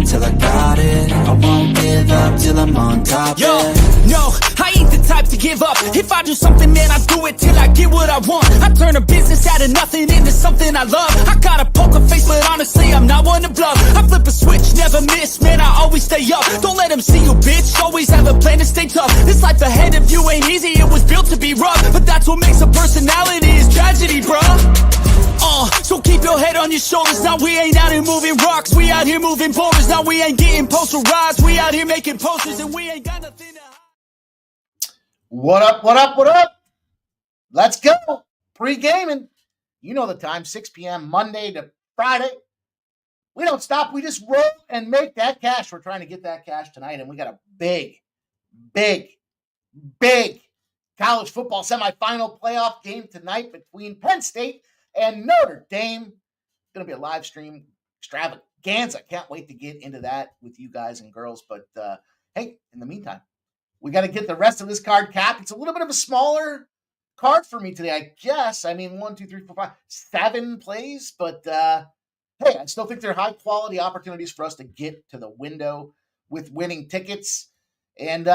till I got it. I won't give up till I'm on top. Yo, no, I ain't the type to give up. If I do something, man, I do it till I get what I want. I turn a business out of nothing into something I love. I got a poker face, but honestly, I'm not one to bluff. I flip a switch, never miss, man, I always stay up. Don't let them see you, bitch, always have a plan to stay tough. This life ahead of you ain't easy, it was built to be rough. But that's what makes a personality is tragedy, bruh. So keep your head on your shoulders. Now we ain't out here moving rocks, we out here moving boulders. Now we ain't getting posterized, we out here making posters, and we ain't got nothing to hide. What up, what up, what up? Let's go. Pre-gaming. You know the time, 6 p.m. Monday to Friday. We don't stop. We just roll and make that cash. We're trying to get that cash tonight, and we got a big college football semifinal playoff game tonight between Penn State and Notre Dame. It's going to be a live stream extravaganza. Can't wait to get into that with you guys and girls. But hey, in the meantime, we got to get the rest of this card capped. It's a little bit of a smaller card for me today, I guess. I mean, 1, 2, 3, 4, 5, 7 plays. But hey, I still think they're high quality opportunities for us to get to the window with winning tickets. And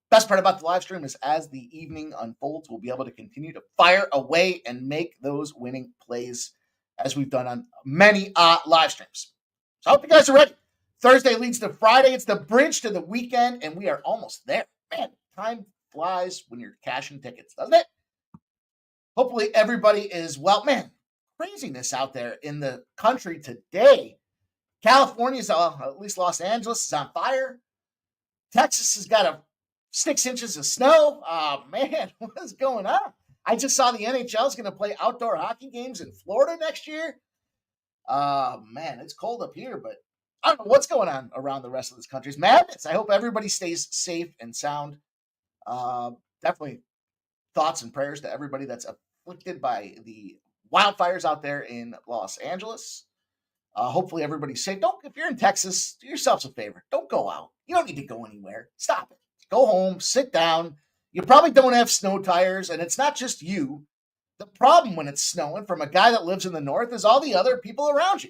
best part about the live stream is as the evening unfolds, we'll be able to continue to fire away and make those winning plays as we've done on many live streams. So I hope you guys are ready. Thursday leads to Friday. It's the bridge to the weekend, and we are almost there. Man, time flies when you're cashing tickets, doesn't it? Hopefully everybody is well. Man, craziness out there in the country today. California's, at least Los Angeles, is on fire. Texas has got 6 inches of snow. Oh, man, what is going on? I just saw the NHL is going to play outdoor hockey games in Florida next year. Man, it's cold up here, but I don't know what's going on around the rest of this country. It's madness. I hope everybody stays safe and sound. Definitely thoughts and prayers to everybody that's afflicted by the wildfires out there in Los Angeles. Hopefully everybody's safe. If you're in Texas, do yourselves a favor. Don't go out. You don't need to go anywhere. Stop it. Go home, sit down. You probably don't have snow tires, and it's not just you. The problem when it's snowing from a guy that lives in the north is all the other people around you.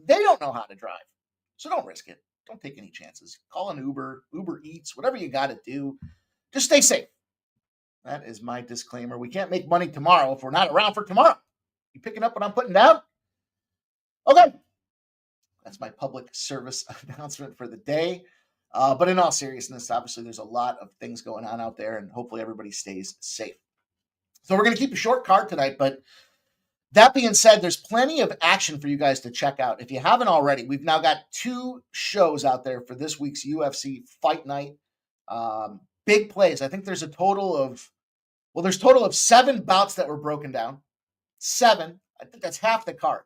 They don't know how to drive. So don't risk it. Don't take any chances. Call an Uber, Uber Eats, whatever you got to do. Just stay safe. That is my disclaimer. We can't make money tomorrow if we're not around for tomorrow. You picking up what I'm putting down? Okay. That's my public service announcement for the day. But in all seriousness, obviously, there's a lot of things going on out there, and hopefully everybody stays safe. So we're going to keep a short card tonight, but that being said, there's plenty of action for you guys to check out. If you haven't already, we've now got 2 shows out there for this week's UFC Fight Night. Big plays. I think there's a total of 7 bouts that were broken down. 7. I think that's half the card.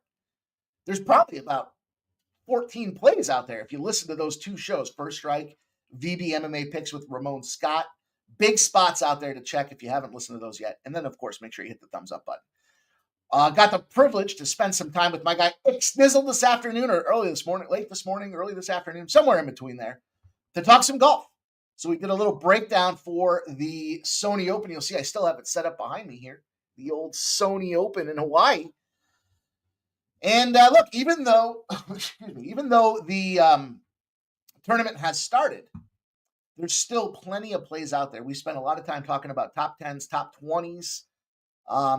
There's probably about 14 plays out there if you listen to those 2 shows, First Strike, VB MMA Picks with Ramon Scott. Big spots out there to check if you haven't listened to those yet. And then, of course, make sure you hit the thumbs up button. Got the privilege to spend some time with my guy Snizzle this afternoon, or late this morning, early this afternoon, somewhere in between there, to talk some golf. So we did a little breakdown for the Sony Open. You'll see I still have it set up behind me here, the old Sony Open in Hawaii. And look, even though the tournament has started, there's still plenty of plays out there. We spent a lot of time talking about top 10s, top 20s,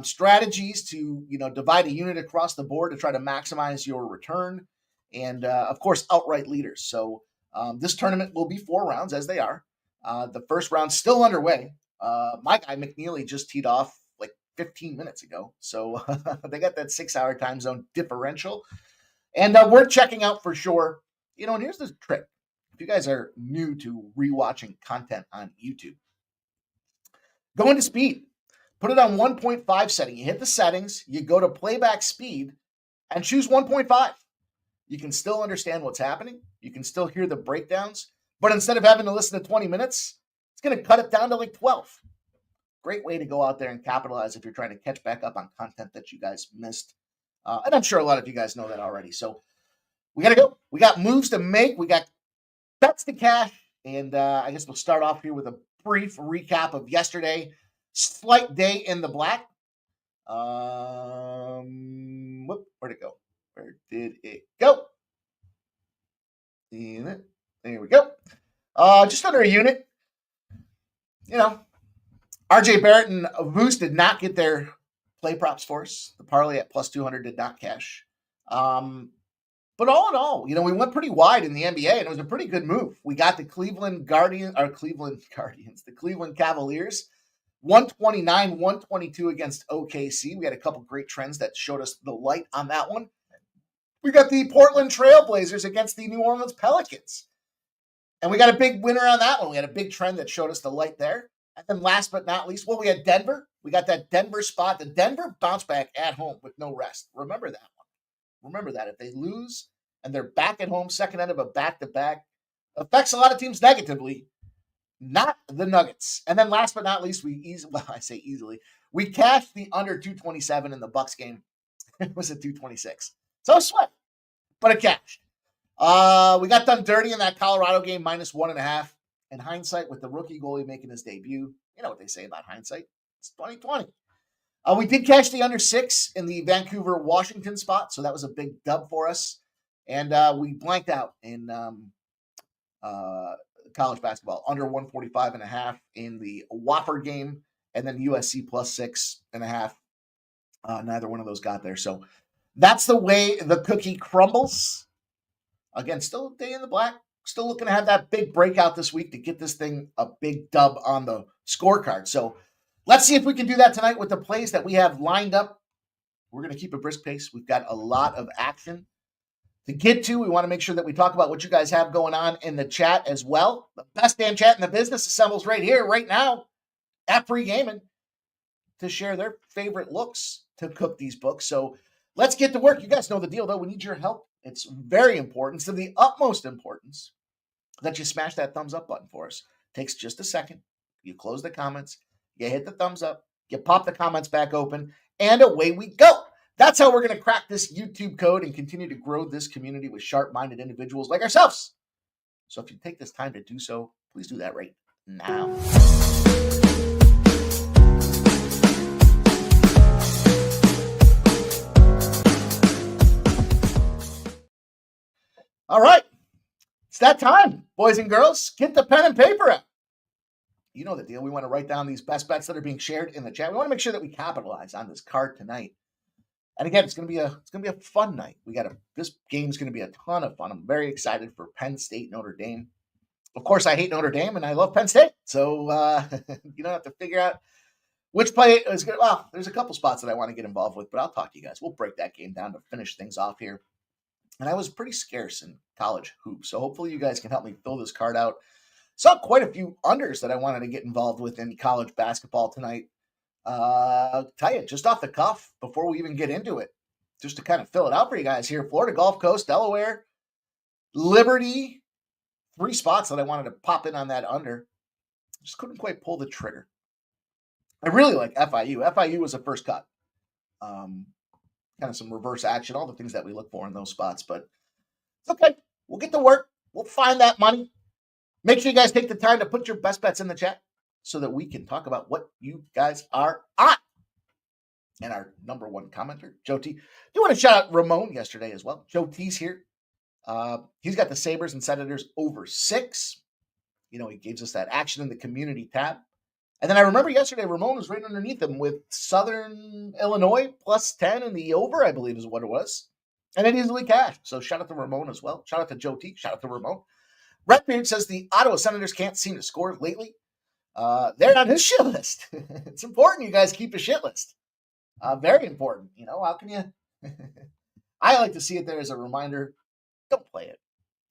strategies to divide a unit across the board to try to maximize your return, and of course outright leaders. So this tournament will be 4 rounds as they are. The first round's still underway. My guy McNeely just teed off 15 minutes ago. So they got that 6-hour time zone differential. And we're checking out for sure. And here's the trick. If you guys are new to rewatching content on YouTube, go into speed. Put it on 1.5 setting. You hit the settings, you go to playback speed, and choose 1.5. You can still understand what's happening. You can still hear the breakdowns. But instead of having to listen to 20 minutes, it's going to cut it down to 12. Great way to go out there and capitalize if you're trying to catch back up on content that you guys missed. And I'm sure a lot of you guys know that already. So we got to go. We got moves to make. We got bets to cash. And I guess we'll start off here with a brief recap of yesterday. Slight day in the black. Where'd it go? Where did it go? Unit. There we go. Just under a unit. You know, RJ Barrett and Voos did not get their play props for us. The parlay at plus 200 did not cash. But all in all, we went pretty wide in the NBA, and it was a pretty good move. We got the Cleveland Cavaliers, the 129-122 against OKC. We had a couple great trends that showed us the light on that one. We got the Portland Trailblazers against the New Orleans Pelicans. And we got a big winner on that one. We had a big trend that showed us the light there. And then last but not least, we had Denver. We got that Denver spot. The Denver bounce back at home with no rest. Remember that one. Remember that. If they lose and they're back at home, second end of a back-to-back, affects a lot of teams negatively, not the Nuggets. And then last but not least, we cashed the under 227 in the Bucks game. It was at 226. So sweat, but it cashed. We got done dirty in that Colorado game, -1.5. In hindsight, with the rookie goalie making his debut, you know what they say about hindsight. It's 2020. We did cash the under 6 in the Vancouver-Washington spot, so that was a big dub for us. And we blanked out in college basketball, under 145.5 in the Whopper game, and then USC plus 6.5. Neither one of those got there. So that's the way the cookie crumbles. Again, still a day in the black. Still looking to have that big breakout this week to get this thing a big dub on the scorecard. So let's see if we can do that tonight with the plays that we have lined up. We're going to keep a brisk pace. We've got a lot of action to get to. We want to make sure that we talk about what you guys have going on in the chat as well. The best damn chat in the business assembles right here, right now, at Pregaming to share their favorite looks to cook these books. So let's get to work. You guys know the deal, though. We need your help. It's very important. It's of the utmost importance that you smash that thumbs up button for us. It takes just a second. You close the comments, you hit the thumbs up, you pop the comments back open, and away we go. That's how we're going to crack this YouTube code and continue to grow this community with sharp-minded individuals like ourselves. So if you take this time to do so, please do that right now. All right. It's that time, boys and girls. Get the pen and paper out. You know the deal. We want to write down these best bets that are being shared in the chat. We want to make sure that we capitalize on this card tonight. And again, it's going to be a fun night. This game is going to be a ton of fun. I'm very excited for Penn State, Notre Dame. Of course, I hate Notre Dame and I love Penn State. So you don't have to figure out which play is good. Well, there's a couple spots that I want to get involved with, but I'll talk to you guys. We'll break that game down to finish things off here. And I was pretty scarce in college hoops, so hopefully you guys can help me fill this card out. Saw quite a few unders that I wanted to get involved with in college basketball tonight. I'll tell you, just off the cuff, before we even get into it, just to kind of fill it out for you guys here, Florida Gulf Coast, Delaware, Liberty, 3 spots that I wanted to pop in on that under. Just couldn't quite pull the trigger. I really like FIU. FIU was a first cut. Kind of some reverse action, all the things that we look for in those spots. But it's okay. We'll get to work. We'll find that money. Make sure you guys take the time to put your best bets in the chat so that we can talk about what you guys are on. And our number one commenter, Joe T. Do want to shout out Ramon yesterday as well. Joe T's here. He's got the Sabres and Senators over 6. He gives us that action in the community tab. And then I remember yesterday, Ramon was right underneath him with Southern Illinois plus 10 in the over, I believe is what it was. And it easily cashed. So shout out to Ramon as well. Shout out to Joe T. Shout out to Ramon. Redbeard says the Ottawa Senators can't seem to score lately. They're on his shit list. It's important you guys keep a shit list. Very important. How can you? I like to see it there as a reminder. Don't play it.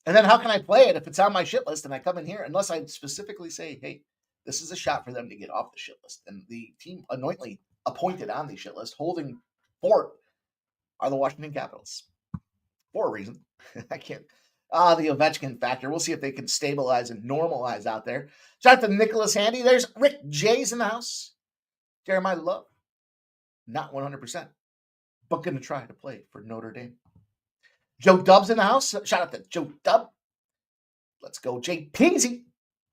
And then how can I play it if it's on my shit list and I come in here unless I specifically say, hey, this is a shot for them to get off the shit list. And the team anointly appointed on the shit list, holding fort, are the Washington Capitals. For a reason. I can't. The Ovechkin factor. We'll see if they can stabilize and normalize out there. Shout out to Nicholas Handy. There's Rick J's in the house. Jeremiah Love. Not 100%, but going to try to play for Notre Dame. Joe Dub's in the house. Shout out to Joe Dub. Let's go, Jay Peasy.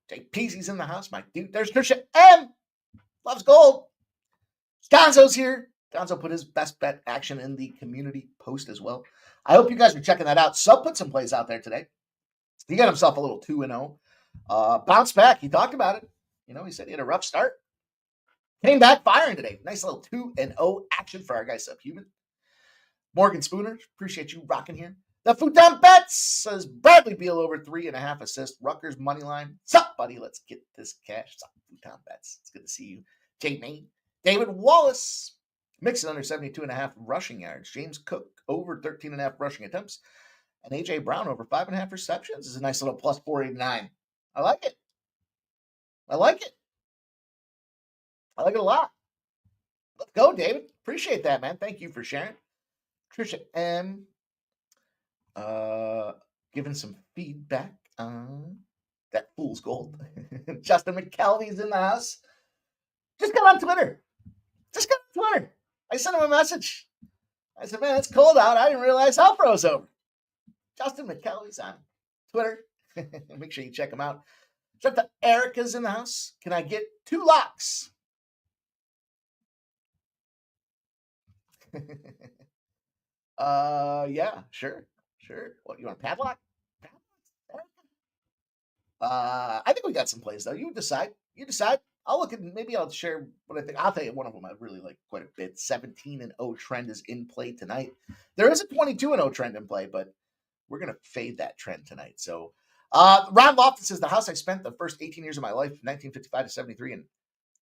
Jay Peasy's in the house, my dude. There's Trisha M. Loves gold. Gonzo's here. Gonzo put his best bet action in the community post as well. I hope you guys are checking that out. Sub put some plays out there today. He got himself a little 2-0. Bounce back. He talked about it. He said he had a rough start. Came back firing today. Nice little 2-0 action for our guy Subhuman. Morgan Spooner, appreciate you rocking here. The Futon Bets says Bradley Beal over 3.5 assists. Rutgers money line. Sup, buddy? Let's get this cash. Sup, Futon Bets. It's good to see you. Jay Main. David Wallace. Mixon under 72.5 rushing yards. James Cook over 13.5 rushing attempts. And A.J. Brown over 5.5 receptions is a nice little plus 489. I like it. I like it a lot. Let's go, David. Appreciate that, man. Thank you for sharing. Trisha M. Giving some feedback on that fool's gold. Justin McKelvey's in the house. Just got on Twitter. I sent him a message. I said, man, it's cold out. I didn't realize hell froze over. Justin McKelvey's on Twitter. Make sure you check him out. Check the Erica's in the house. Can I get 2 locks? Yeah, sure. What, you want a padlock? I think we got some plays though. You decide. I'll look at, maybe I'll share what I think. I'll tell you one of them I really like quite a bit. 17-0 trend is in play tonight. There is a 22-0 trend in play, but we're gonna fade that trend tonight. So Ron Lofton says the house I spent the first 18 years of my life, 1955 to 73, in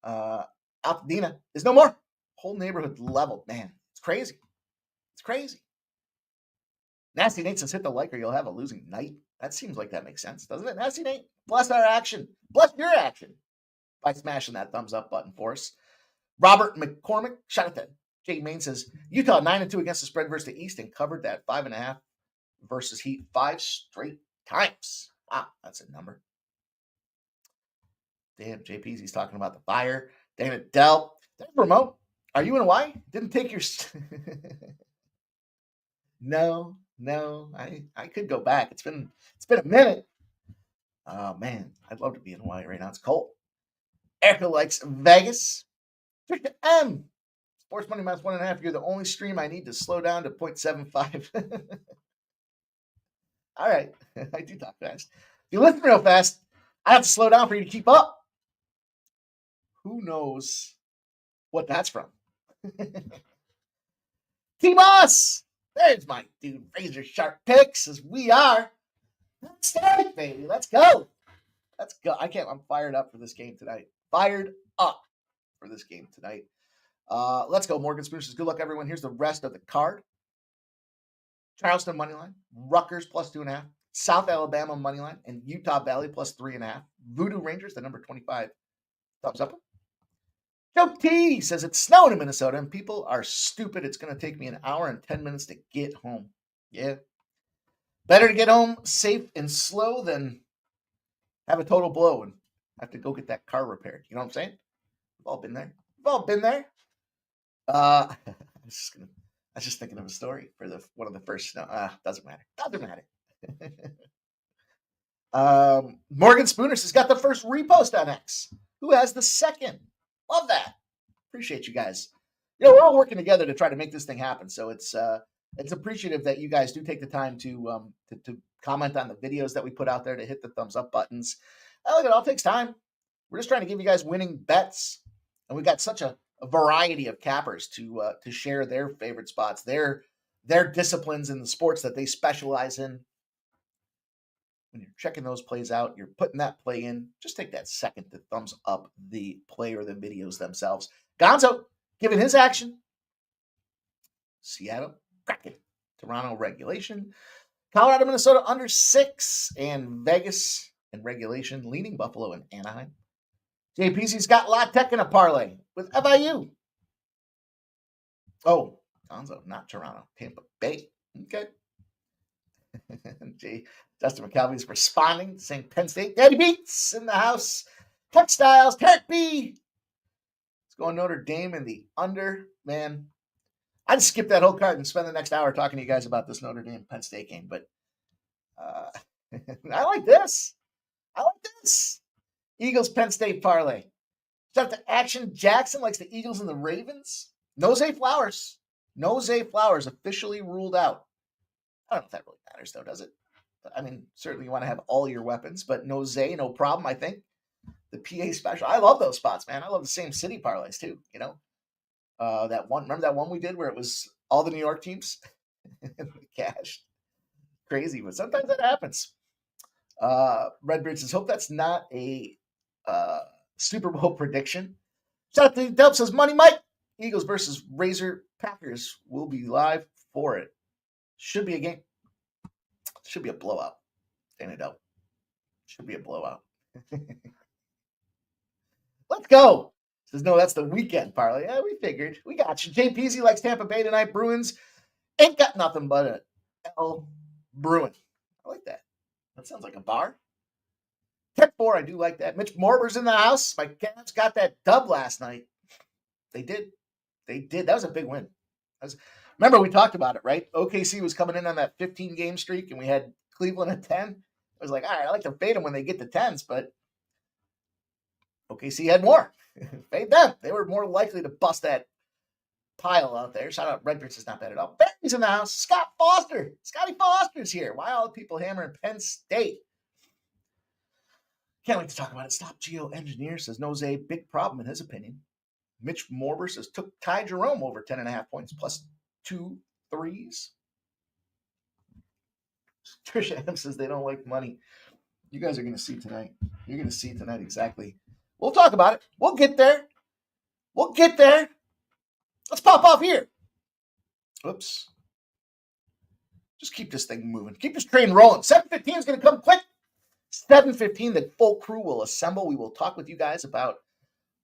Altadena is no more. Whole neighborhood leveled. Man, it's crazy. Nasty Nate says hit the like or you'll have a losing night. That seems like that makes sense, doesn't it? Nasty Nate, bless our action. Bless your action by smashing that thumbs up button for us. Robert McCormick, shout out to Jake Main says Utah 9-2 against the spread versus the East and covered that 5.5 versus Heat 5 straight times. Wow, that's a number. Damn, JP's talking about the fire. Damn it, Del. That's remote. Are you in Hawaii? Didn't take your... No, I could go back. It's been a minute. Oh man, I'd love to be in Hawaii right now. It's cold. Erica likes Vegas. Trisha M. Sports Money minus 1.5. You're the only stream I need to slow down to 0.75. All right, I do talk fast. If you listen real fast, I have to slow down for you to keep up. Who knows what that's from? T-Moss! There's my dude, razor sharp picks, as we are. Let's start, baby. Let's go. I'm fired up for this game tonight. Let's go. Morgan Spoon says, good luck, everyone. Here's the rest of the card. Charleston moneyline, Rutgers plus 2.5, South Alabama moneyline, and Utah Valley plus 3.5. Voodoo Rangers, the number 25. Thumbs up. Joe T says it's snowing in Minnesota and people are stupid. It's going to take me an hour and 10 minutes to get home. Yeah. Better to get home safe and slow than have a total blow and have to go get that car repaired. You know what I'm saying? We've all been there. I was just thinking of a story for one of the first snow. Doesn't matter. Morgan Spooner says got the first repost on X. Who has the second? Love that. Appreciate you guys. We're all working together to try to make this thing happen. So it's appreciative that you guys do take the time to comment on the videos that we put out there, to hit the thumbs up buttons. Look, it all takes time. We're just trying to give you guys winning bets, and we got such a variety of cappers to share their favorite spots, their disciplines in the sports that they specialize in. When you're checking those plays out, you're putting that play in, just take that second to thumbs up the play or the videos themselves. Gonzo giving his action. Seattle, Kraken, Toronto regulation. Colorado, Minnesota under 6, and Vegas in regulation, leaning Buffalo and Anaheim. JPC's got La Tech in a parlay with FIU. Oh, Gonzo, not Toronto, Tampa Bay. Okay. Justin McCalvey's responding, saying Penn State. Daddy Beats in the house. Textiles, Tarek B. Let's go on Notre Dame in the under. Man, I'd skip that whole card and spend the next hour talking to you guys about this Notre Dame Penn State game. But I like this. Eagles Penn State parlay. Start to action. Jackson likes the Eagles and the Ravens. Nose Flowers officially ruled out. I don't know if that really matters, though, does it? I mean, certainly you want to have all your weapons, but no Zay, no problem, I think. The PA special. I love those spots, man. I love the same city parlays too, you know. That one, remember that one we did where it was all the New York teams and we cashed? Crazy, but sometimes that happens. Redbeard says, hope that's not a Super Bowl prediction. Shout out to Delp says, Money Mike. Eagles versus Razor Packers will be live for it. Should be a game. Should be a blowout. Ain't it, Delp? Should be a blowout. Let's go. Says, no, that's the weekend parlay. Yeah, we figured. We got you. Jay Peasy likes Tampa Bay tonight. Bruins ain't got nothing but a L Bruin. I like that. That sounds like a bar. Tech 4, I do like that. Mitch Morber's in the house. My Cavs got that dub last night. They did. They did. That was a big win. Remember, we talked about it, right? OKC was coming in on that 15-game streak, and we had Cleveland at 10. I was like, all right, I like to fade them when they get to 10s, but OKC had more. Fade them. They were more likely to bust that pile out there. Shout out, Redbeard is not bad at all. Barry's in the house. Scott Foster. Scotty Foster's here. Why all the people hammering Penn State? Can't wait to talk about it. Stop Geo Engineer says, knows a big problem in his opinion. Mitch Morber says, took Ty Jerome over 10.5 points plus 2 threes. Trisha M says they don't like money. You guys are going to see tonight. You're going to see tonight exactly. We'll talk about it. We'll get there. We'll get there. Let's pop off here. Oops. Just keep this thing moving. Keep this train rolling. 7:15 is going to come quick. 7:15, the full crew will assemble. We will talk with you guys about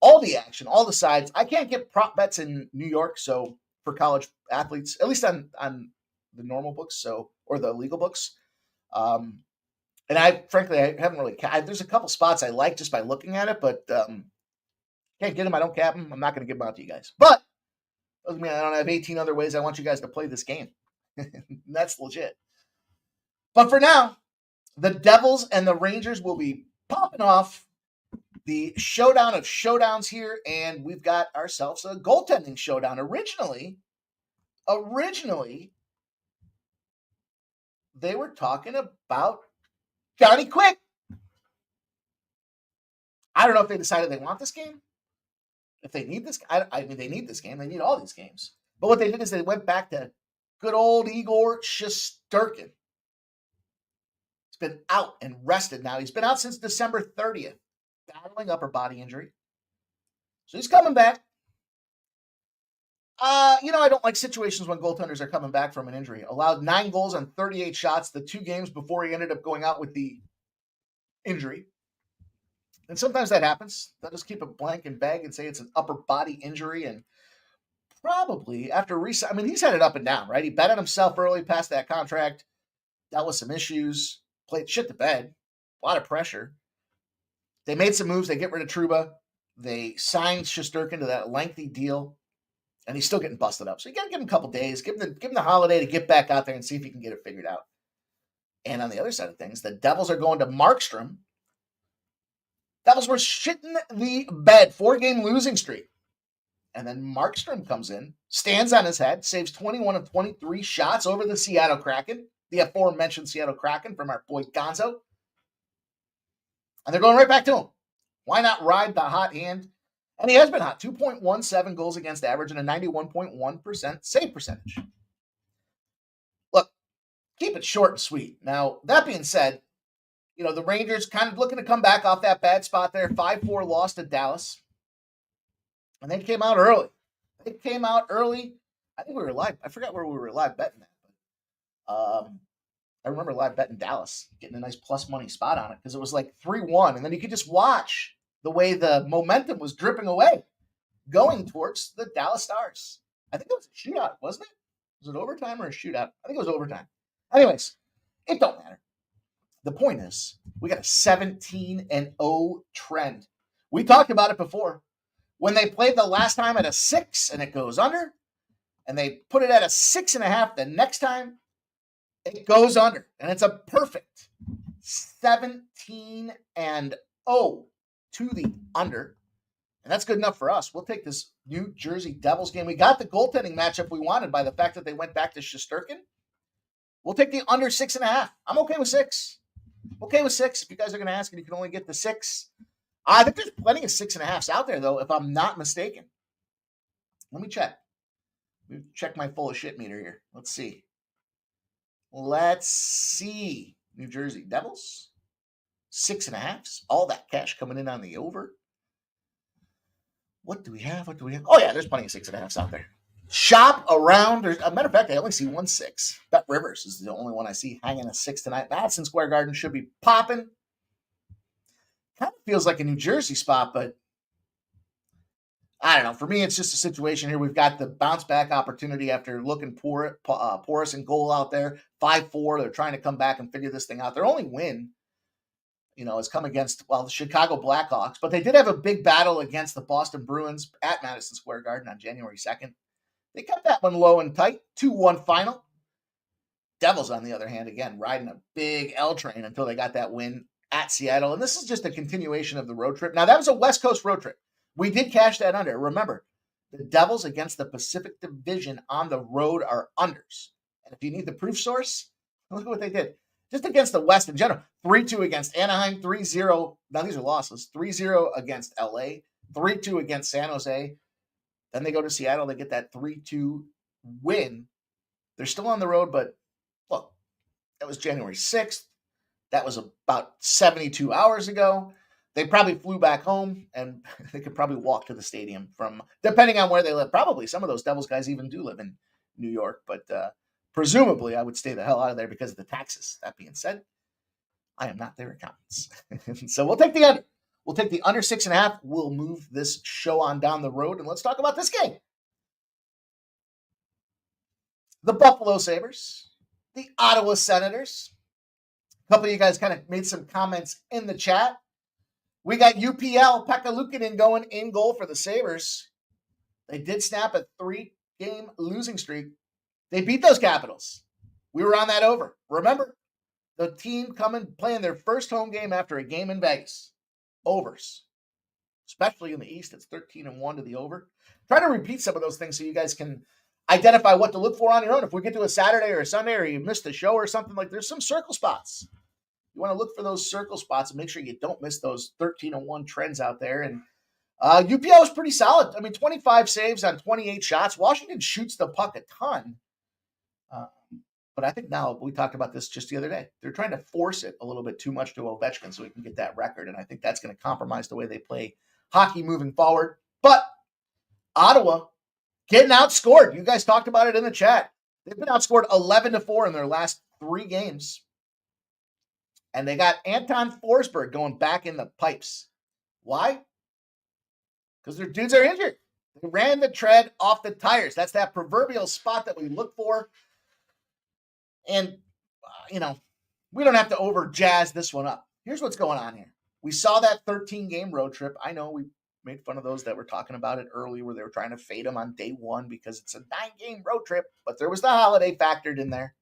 all the action, all the sides. I can't get prop bets in New York, so for college athletes, at least on the normal books, or the legal books. And I haven't really. There's a couple spots I like just by looking at it, but can't get them. I don't cap them. I'm not going to give them out to you guys. But doesn't mean I don't have 18 other ways I want you guys to play this game. That's legit. But for now, the Devils and the Rangers will be popping off the showdown of showdowns here, and we've got ourselves a goaltending showdown. Originally, they were talking about Johnny Quick. I don't know if they decided they want this game. If they need this, I mean, they need this game. They need all these games. But what they did is they went back to good old Igor Shesterkin. He's been out and rested now. He's been out since December 30th, battling upper body injury. So he's coming back. I don't like situations when goaltenders are coming back from an injury. Allowed 9 goals on 38 shots the 2 games before he ended up going out with the injury. And sometimes that happens. They'll just keep it blank and vague and say it's an upper body injury. And probably after he's had it up and down, right? He bet on himself early past that contract, dealt with some issues, played shit to bed, a lot of pressure. They made some moves. They get rid of Trouba. They signed Shesterkin to that lengthy deal. And he's still getting busted up. So you got to give him a couple days, give him the holiday to get back out there and see if he can get it figured out. And on the other side of things, the Devils are going to Markstrom. Devils were shitting the bed, 4-game losing streak. And then Markstrom comes in, stands on his head, saves 21 of 23 shots over the Seattle Kraken, the aforementioned Seattle Kraken from our boy Gonzo. And they're going right back to him. Why not ride the hot hand? And he has been hot, 2.17 goals against average and a 91.1% save percentage. Look, keep it short and sweet. Now, that being said, the Rangers kind of looking to come back off that bad spot there. 5-4 loss to Dallas. And they came out early. I think we were live. I forgot where we were live betting at. But, I remember live betting Dallas, getting a nice plus money spot on it because it was like 3-1. And then you could just watch the way the momentum was dripping away, going towards the Dallas Stars. I think it was a shootout, wasn't it? Was it overtime or a shootout? I think it was overtime. Anyways, it don't matter. The point is, we got a 17-0 trend. We talked about it before. When they played the last time at a 6 and it goes under, and they put it at a 6.5 the next time, it goes under. And it's a perfect 17-0 to the under. And that's good enough for us. We'll take this New Jersey Devils game. We got the goaltending matchup we wanted by the fact that they went back to Shesterkin. We'll take the under 6.5. I'm okay with 6. Okay with 6. If you guys are going to ask and you can only get the 6. I think there's plenty of 6.5s out there, though, if I'm not mistaken. Let me check. Let me check my full of shit meter here. Let's see. New Jersey Devils. 6.5s. All that cash coming in on the over. What do we have? Oh, yeah, there's plenty of 6.5s out there. Shop around. There's a matter of fact, I only see 1 6. Bet Rivers is the only one I see hanging a 6 tonight. Madison Square Garden should be popping. Kind of feels like a New Jersey spot, but I don't know. For me, it's just a situation here. We've got the bounce back opportunity after looking porous and goal out there. 5-4. They're trying to come back and figure this thing out. Their only win, has come against, the Chicago Blackhawks. But they did have a big battle against the Boston Bruins at Madison Square Garden on January 2nd. They kept that one low and tight. 2-1 final. Devils, on the other hand, again, riding a big L train until they got that win at Seattle. And this is just a continuation of the road trip. Now, that was a West Coast road trip. We did cash that under. Remember, the Devils against the Pacific Division on the road are unders. And if you need the proof source, look at what they did. Just against the West in general. 3-2 against Anaheim, 3-0. Now, these are losses. 3-0 against LA, 3-2 against San Jose. Then they go to Seattle. They get that 3-2 win. They're still on the road, but look, that was January 6th. That was about 72 hours ago. They probably flew back home, and they could probably walk to the stadium from, depending on where they live. Probably some of those Devils guys even do live in New York, but presumably I would stay the hell out of there because of the taxes. That being said, I am not their accountants. So we'll take the under. We'll take the under 6.5. We'll move this show on down the road, and let's talk about this game. The Buffalo Sabres, the Ottawa Senators. A couple of you guys kind of made some comments in the chat. We got UPL, Pekka Luukkonen going in goal for the Sabres. They did snap a 3-game losing streak. They beat those Capitals. We were on that over. Remember, the team playing their first home game after a game in Vegas. Overs. Especially in the East, it's 13-1 to the over. Try to repeat some of those things so you guys can identify what to look for on your own. If we get to a Saturday or a Sunday or you missed a show or something, like there's some circle spots. You want to look for those circle spots and make sure you don't miss those 13-1 trends out there. And UPL is pretty solid. I mean, 25 saves on 28 shots. Washington shoots the puck a ton. But I think now, we talked about this just the other day, they're trying to force it a little bit too much to Ovechkin so he can get that record. And I think that's going to compromise the way they play hockey moving forward. But Ottawa getting outscored. You guys talked about it in the chat. They've been outscored 11-4 in their last 3 games. And they got Anton Forsberg going back in the pipes. Why? Because their dudes are injured. They ran the tread off the tires. That's that proverbial spot that we look for. And, we don't have to over-jazz this one up. Here's what's going on here. We saw that 13-game road trip. I know we made fun of those that were talking about it early where they were trying to fade them on day one because it's a 9-game road trip, but there was the holiday factored in there.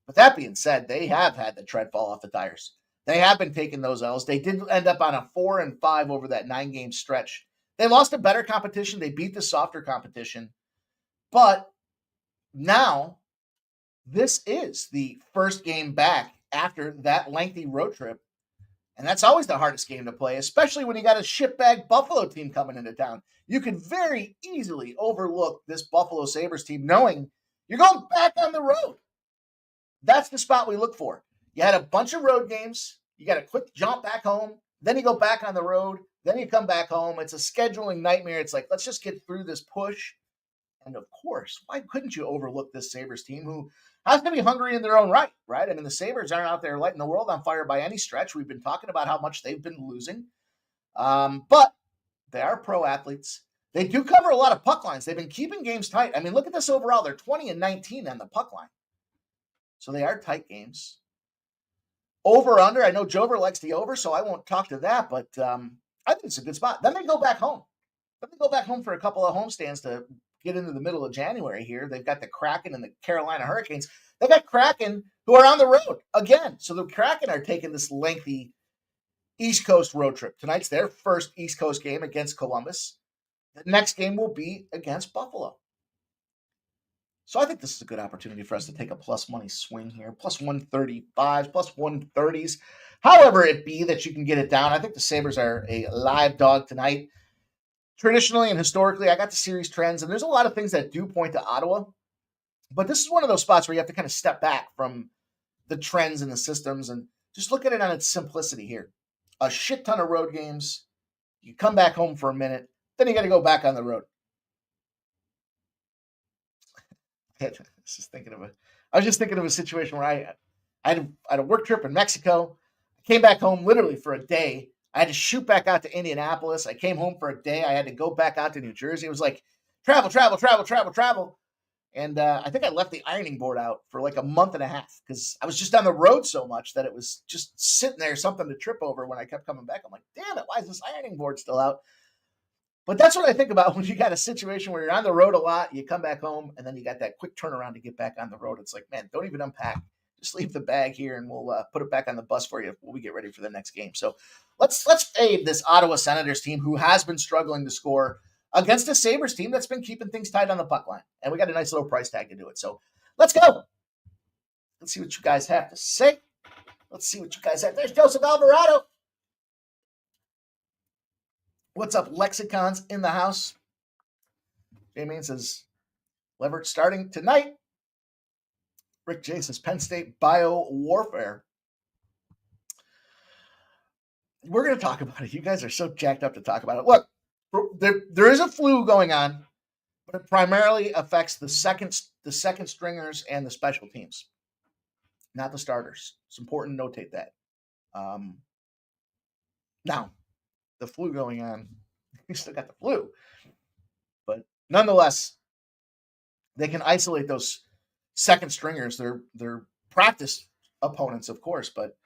But that being said, they have had the tread fall off the tires. They have been taking those L's. They did end up on a 4-5 over that 9-game stretch. They lost a better competition. They beat the softer competition. But now, this is the first game back after that lengthy road trip. And that's always the hardest game to play, especially when you got a shitbag Buffalo team coming into town. You could very easily overlook this Buffalo Sabres team knowing you're going back on the road. That's the spot we look for. You had a bunch of road games. You got a quick jump back home. Then you go back on the road. Then you come back home. It's a scheduling nightmare. It's like, let's just get through this push. And of course, why couldn't you overlook this Sabres team who has to be hungry in their own right? I mean, the Sabres aren't out there lighting the world on fire by any stretch. We've been talking about how much they've been losing. But they are pro athletes. They do cover a lot of puck lines. They've been keeping games tight. I mean, look at this overall. They're 20-19 on the puck line. So they are tight games. Over, under. I know Jover likes the over, so I won't talk to that, but I think it's a good spot. Then they go back home. For a couple of homestands to get into the middle of January here. They've got the Kraken and the Carolina Hurricanes. They've got Kraken who are on the road again. So the Kraken are taking this lengthy East Coast road trip. Tonight's their first East Coast game against Columbus. The next game will be against Buffalo. So I think this is a good opportunity for us to take a plus money swing here. Plus 135s, plus 130s. However it be that you can get it down. I think the Sabres are a live dog tonight. Traditionally and historically, I got the series trends, and there's a lot of things that do point to Ottawa. But this is one of those spots where you have to kind of step back from the trends and the systems and just look at it on its simplicity here. A shit ton of road games. You come back home for a minute, then you got to go back on the road. I was just thinking of a situation where I had a work trip in Mexico. I came back home literally for a day. I had to shoot back out to Indianapolis. I came home for a day. I had to go back out to New Jersey. It was like travel. And I think I left the ironing board out for like a month and a half because I was just on the road so much that it was just sitting there, something to trip over when I kept coming back. I'm like, damn it, why is this ironing board still out? But that's what I think about when you got a situation where you're on the road a lot, you come back home, and then you got that quick turnaround to get back on the road. It's like, man, don't even unpack. Just leave the bag here, and we'll put it back on the bus for you when we get ready for the next game. So let's fade this Ottawa Senators team who has been struggling to score against a Sabres team that's been keeping things tight on the puck line. And we got a nice little price tag to do it. So let's go. Let's see what you guys have to say. Let's see what you guys have. There's Joseph Alvarado. What's up, Lexicons in the house? Jamie says, Leverett starting tonight. Rick J says, Penn State bio warfare. We're going to talk about it. You guys are so jacked up to talk about it. Look, there is a flu going on, but it primarily affects the second stringers and the special teams, not the starters. It's important to notate that. Now, the flu going on, you still got the flu, but nonetheless, they can isolate those second stringers. They're practice opponents, of course, but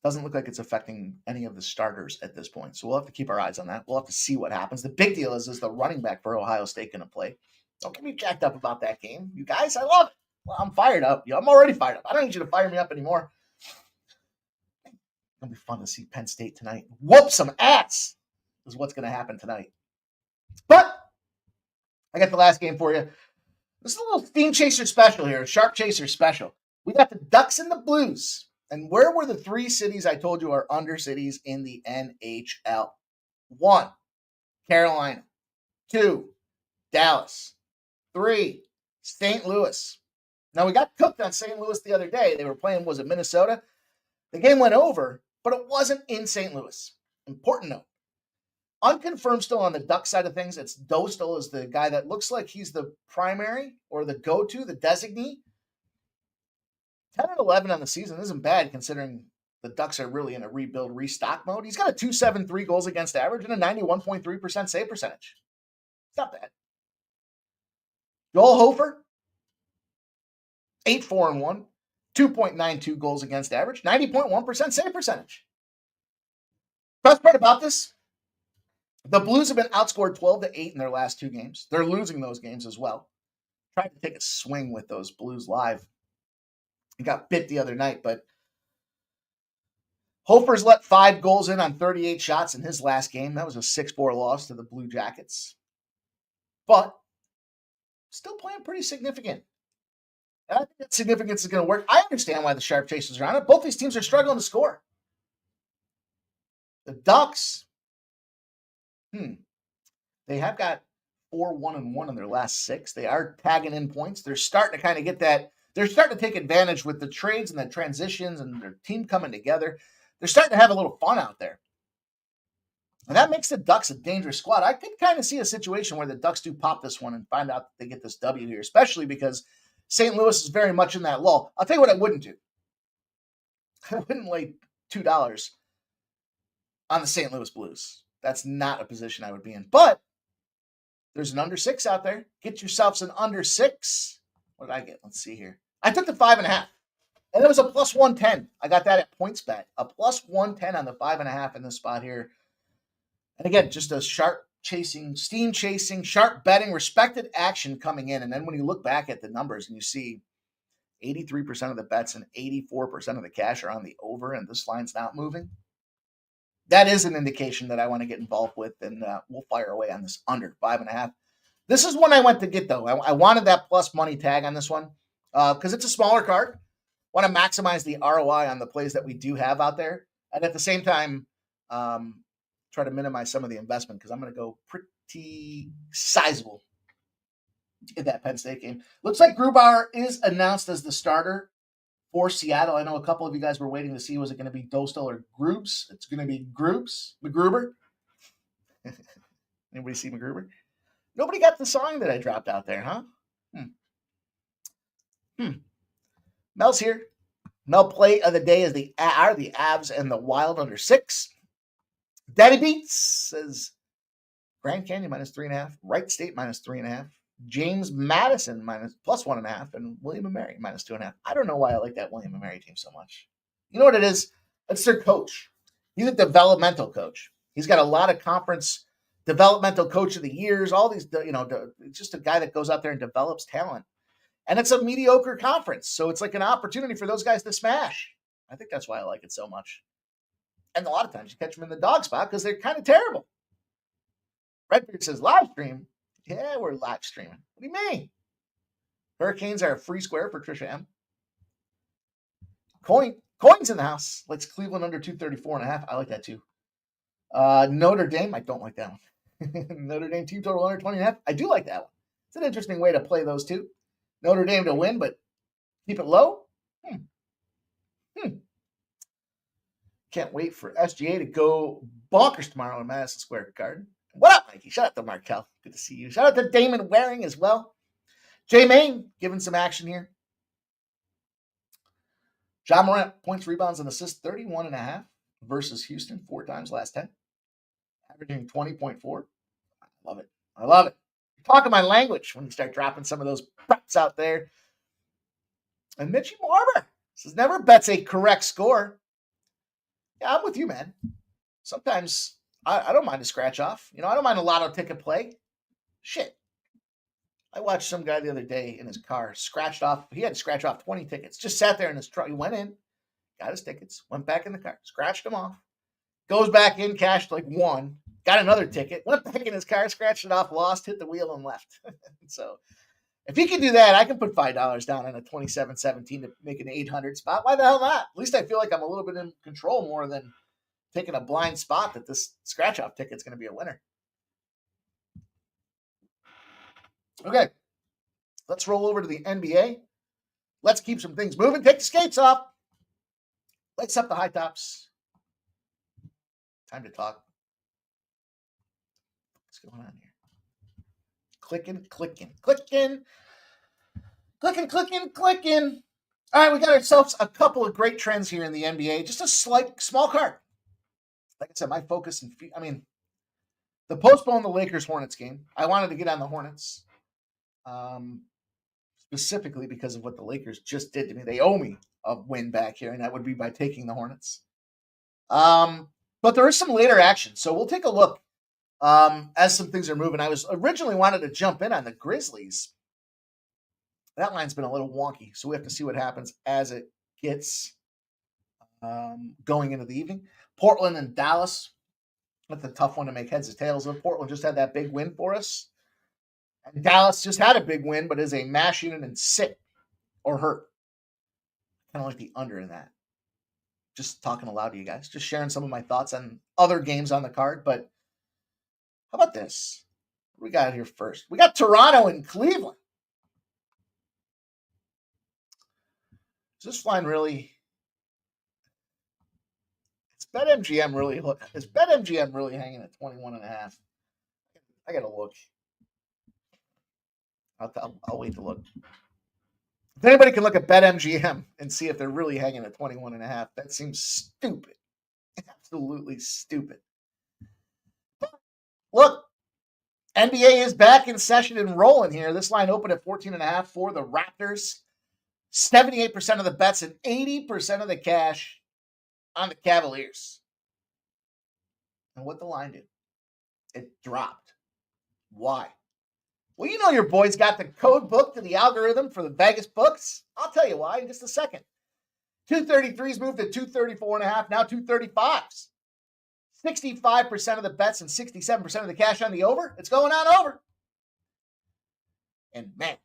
doesn't look like it's affecting any of the starters at this point. So we'll have to keep our eyes on that. We'll have to see what happens. The big deal is the running back for Ohio State going to play? Don't get me jacked up about that game. You guys, I love it. Well, I'm fired up. I'm already fired up. I don't need you to fire me up anymore. It'll be fun to see Penn State tonight. Whoop some ass is what's going to happen tonight. But I got the last game for you. This is a little Steam Chaser special here, a Sharp Chaser special. We got the Ducks and the Blues. And where were the three cities I told you are under cities in the NHL? 1, Carolina. 2, Dallas. 3, St. Louis. Now, we got cooked on St. Louis the other day. They were playing, was it Minnesota? The game went over, but it wasn't in St. Louis. Important note. Unconfirmed still on the Duck side of things. It's Dostal is the guy that looks like he's the primary or the go-to, the designee. 10 and 11 on the season isn't bad considering the Ducks are really in a rebuild, restock mode. He's got a 2.73 goals against average and a 91.3% save percentage. It's not bad. Joel Hofer, 8-4-1, 2.92 goals against average, 90.1% save percentage. Best part about this, the Blues have been outscored 12-8 in their last 2 games. They're losing those games as well. Tried to take a swing with those Blues live. He got bit the other night, but Hofer's let 5 goals in on 38 shots in his last game. That was a 6-4 loss to the Blue Jackets. But still playing pretty significant. And I think that significance is going to work. I understand why the Sharp Chasers are on it. Both these teams are struggling to score. The Ducks, they have got 4-1-1 in their last 6. They are tagging in points. They're starting to kind of get that. They're starting to take advantage with the trades and the transitions and their team coming together. They're starting to have a little fun out there. And that makes the Ducks a dangerous squad. I could kind of see a situation where the Ducks do pop this one and find out that they get this W here, especially because St. Louis is very much in that lull. I'll tell you what I wouldn't do. I wouldn't lay $2 on the St. Louis Blues. That's not a position I would be in. But there's an under 6 out there. Get yourselves an under 6. What did I get? Let's see here. I took the 5.5. And it was a plus 110. I got that at PointsBet. A plus 110 on the 5.5 in this spot here. And again, just a sharp chasing, steam chasing, sharp betting, respected action coming in. And then when you look back at the numbers and you see 83% of the bets and 84% of the cash are on the over and this line's not moving, that is an indication that I want to get involved with. And we'll fire away on this under 5.5. This is one I went to get, though. I wanted that plus money tag on this one because it's a smaller card. Want to maximize the ROI on the plays that we do have out there. And at the same time, try to minimize some of the investment because I'm going to go pretty sizable in that Penn State game. Looks like Grubauer is announced as the starter for Seattle. I know a couple of you guys were waiting to see, was it going to be Dostal or Groups? It's going to be Groups. McGruber. Anybody see McGruber? Nobody got the song that I dropped out there, huh? Mel's here. Mel play of the day is the Avs and the Wild under 6. Daddy Beats says Grand Canyon minus 3.5. Wright State minus 3.5. James Madison minus plus 1.5. And William and Mary minus 2.5. I don't know why I like that William and Mary team so much. You know what it is? It's their coach. He's a developmental coach. He's got a lot of conference developmental coach of the years, all these, just a guy that goes out there and develops talent. And it's a mediocre conference. So it's like an opportunity for those guys to smash. I think that's why I like it so much. And a lot of times you catch them in the dog spot because they're kind of terrible. Redbeard says live stream. Yeah, we're live streaming. What do you mean? Hurricanes are a free square for Trisha M. Coins in the house. Likes Cleveland under 234.5. I like that too. Notre Dame. I don't like that one. Notre Dame team total under 20.5. I do like that one. It's an interesting way to play those two. Notre Dame to win, but keep it low. Can't wait for SGA to go bonkers tomorrow in Madison Square Garden. What up, Mikey? Shout out to Markel. Good to see you. Shout out to Damon Waring as well. J Main giving some action here. John Morant, points, rebounds, and assists, 31.5 versus Houston, 4 times last 10. Averaging 20.4. I love it. You're talking my language when you start dropping some of those preps out there. And Mitchie Barber says, never bets a correct score. Yeah, I'm with you, man. Sometimes I don't mind a scratch off. I don't mind a lotto ticket play. Shit. I watched some guy the other day in his car, scratched off. He had to scratch off 20 tickets. Just sat there in his truck. He went in, got his tickets, went back in the car, scratched them off, goes back in, cashed like 1, got another ticket, went back in his car, scratched it off, lost, hit the wheel, and left. So if he can do that, I can put $5 down on a 27-17 to make an 800 spot. Why the hell not? At least I feel like I'm a little bit in control more than taking a blind spot that this scratch-off ticket's going to be a winner. Okay, let's roll over to the NBA. Let's keep some things moving. Take the skates off. Lights up the high tops. Time to talk. What's going on here? Clicking. All right, we got ourselves a couple of great trends here in the NBA. Just a small card. Like I said, my focus, the postpone the Lakers-Hornets game. I wanted to get on the Hornets. Specifically because of what the Lakers just did to me. They owe me a win back here, and that would be by taking the Hornets. But there is some later action, so we'll take a look as some things are moving. I was originally wanted to jump in on the Grizzlies. That line's been a little wonky, so we have to see what happens as it gets going into the evening. Portland and Dallas. That's a tough one to make heads or tails of. Portland just had that big win for us. And Dallas just had a big win, but is a mash unit and sit or hurt. Kind of like the under in that. Just talking aloud to you guys. Just sharing some of my thoughts on other games on the card. But how about this? What we got here first? We got Toronto and Cleveland. Is this line really... Is BetMGM really hanging at 21.5? I got to look. I'll wait to look. If anybody can look at BetMGM and see if they're really hanging at 21.5, that seems stupid. Absolutely stupid. Look, NBA is back in session and rolling here. This line opened at 14.5 for the Raptors. 78% of the bets and 80% of the cash on the Cavaliers. And what the line did? It dropped. Why? Well, you know your boys got the code book to the algorithm for the Vegas books. I'll tell you why in just a second. 233s moved to 234.5, now 235s. 65% of the bets and 67% of the cash on the over. It's going on over. And man,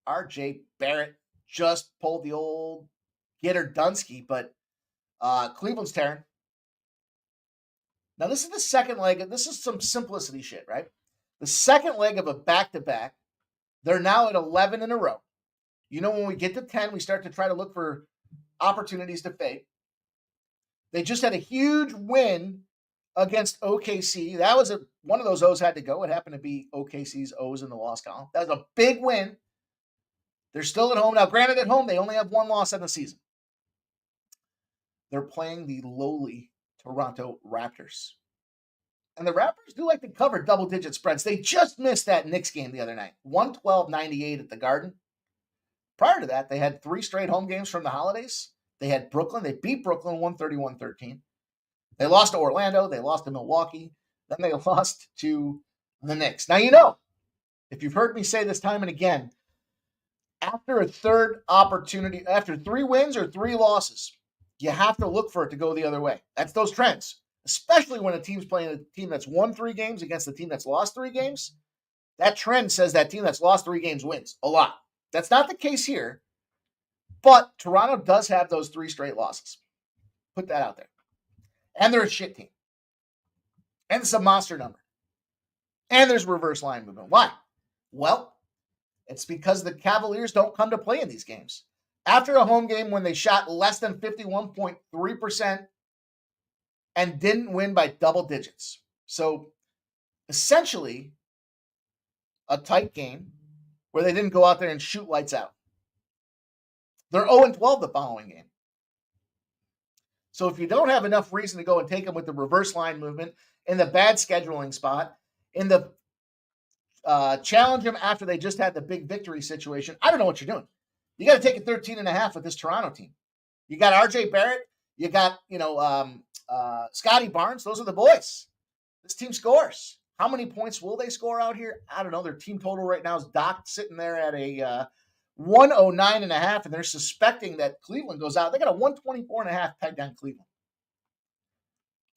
RJ Barrett just pulled the old Getter Dunsky, but Cleveland's tearing. Now, this is the second leg. This is some simplicity shit, right? The second leg of a back-to-back. They're now at 11 in a row. You know, when we get to 10, we start to try to look for opportunities to fade. They just had a huge win against OKC. That was one of those O's had to go. It happened to be OKC's O's in the loss column. That was a big win. They're still at home. Now, granted, at home, they only have one loss in the season. They're playing the lowly Toronto Raptors. And the Raptors do like to cover double-digit spreads. They just missed that Knicks game the other night, 112-98 at the Garden. Prior to that, they had 3 straight home games from the holidays. They had Brooklyn. They beat Brooklyn 131-13. They lost to Orlando. They lost to Milwaukee. Then they lost to the Knicks. Now, you know, if you've heard me say this time and again, after a third opportunity, after 3 wins or 3 losses, you have to look for it to go the other way. That's those trends, especially when a team's playing a team that's won 3 games against a team that's lost 3 games. That trend says that team that's lost 3 games wins a lot. That's not the case here, but Toronto does have those 3 straight losses. Put that out there. And they're a shit team. And it's a monster number. And there's reverse line movement. Why? Well, it's because the Cavaliers don't come to play in these games. After a home game when they shot less than 51.3% and didn't win by double digits. So essentially, a tight game where they didn't go out there and shoot lights out. They're 0-12 the following game. So if you don't have enough reason to go and take them with the reverse line movement, in the bad scheduling spot, in the challenge them after they just had the big victory situation, I don't know what you're doing. You got to take a 13.5 with this Toronto team. You got RJ Barrett. You got, Scotty Barnes. Those are the boys. This team scores. How many points will they score out here? I don't know. Their team total right now is docked, sitting there at a 109.5, and they're suspecting that Cleveland goes out. They got a 124.5 pegged on Cleveland.